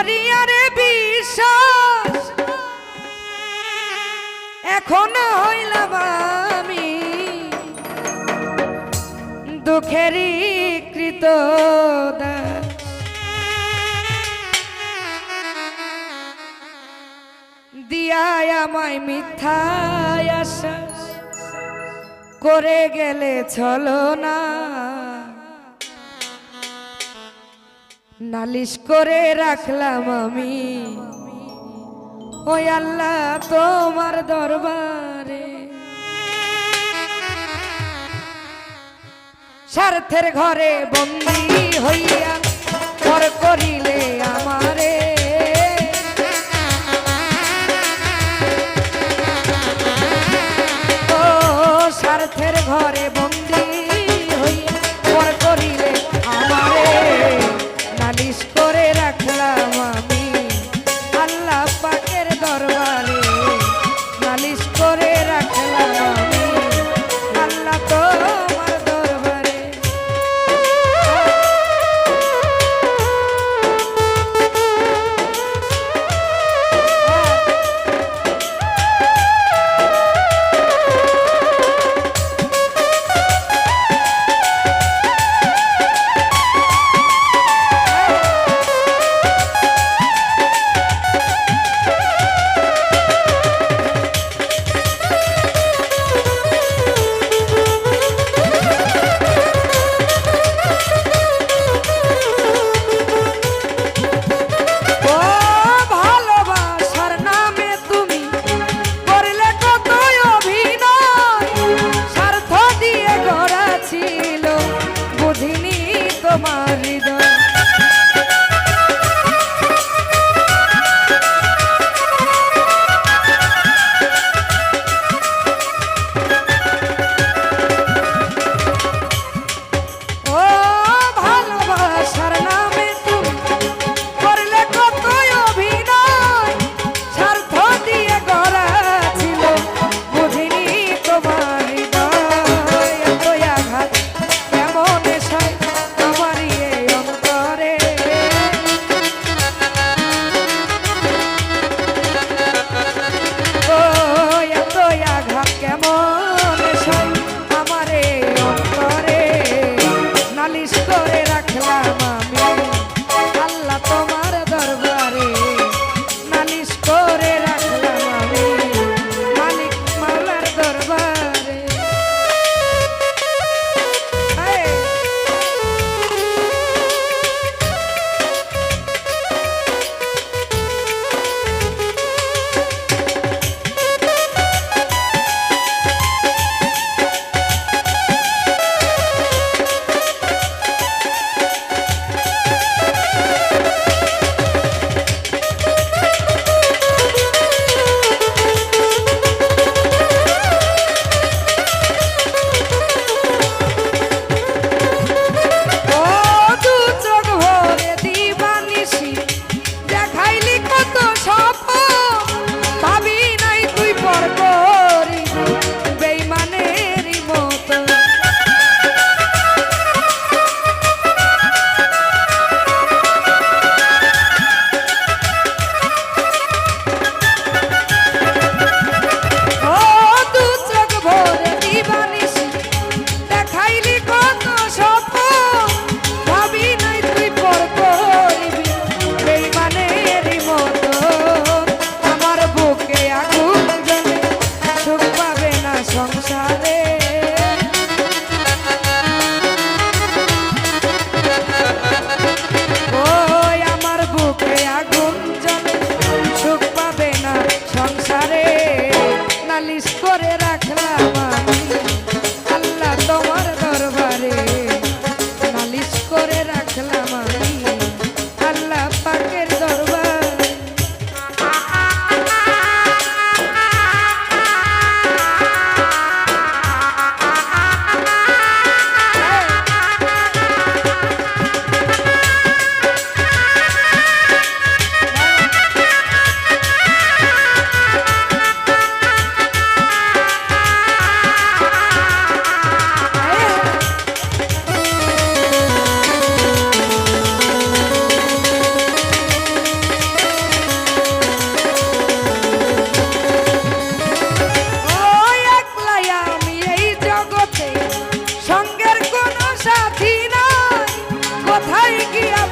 করিয়ারে বিশ্বাস এখন হইলাম আমি দুঃখেরই কৃত দিয়ায় আমায় মিথ্যায় আশ্বাস করে গেলে চলো না নালিশ করে রাখলাম আমি ওই আল্লাহ তোমার দরবারে স্বার্থের ঘরে বন্দী হইয়া পর করিলে আমারে ও স্বার্থের ঘরে বন্দী হইয়া পর করিলে আমারে নালিশ করে রাখলাম আমি আল্লাহ পাকের দরবারে নালিশ করে রাখলাম আমি আল্লাহ তোমার দরবারে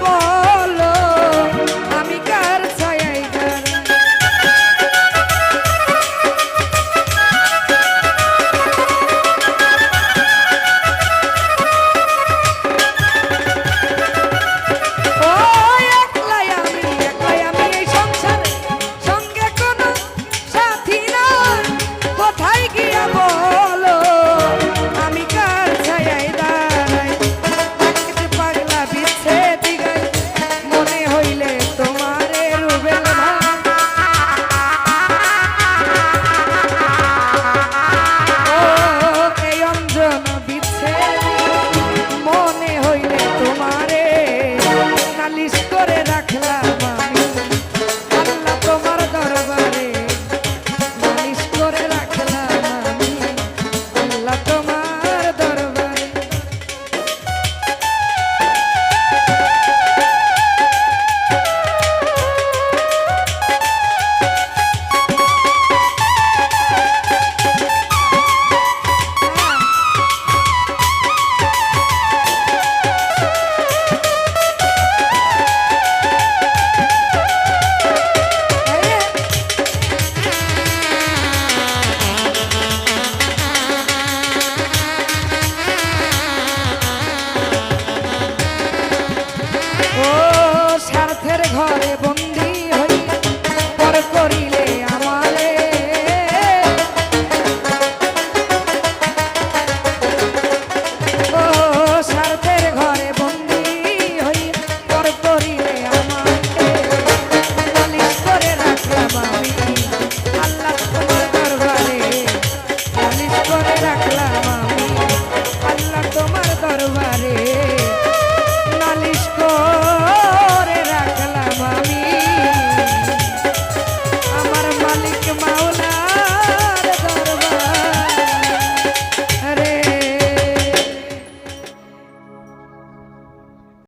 বলো আমি কার ছায়ায় দাঁড়াই? ও একলাই আমি এই সংসারে, সঙ্গে কোনো সাথী নাই। কোথায় গিয়া বলো আমি কার ছায়ায় দাঁড়াই? থাকতে পাগলা বিচ্ছেদি গাই, মনে হইলে তোমারে রুবেল ভাই। ও এই অঞ্জন বিচ্ছেদি মনে হইলে তোমারে নালিশ করে রাখলাম আমি আল্লাহ তোমার দরবারে। নালিশ করে রাখলাম আমি আল্লাহ তোমার দরবারে। ও স্বার্থের ঘরে বন্দি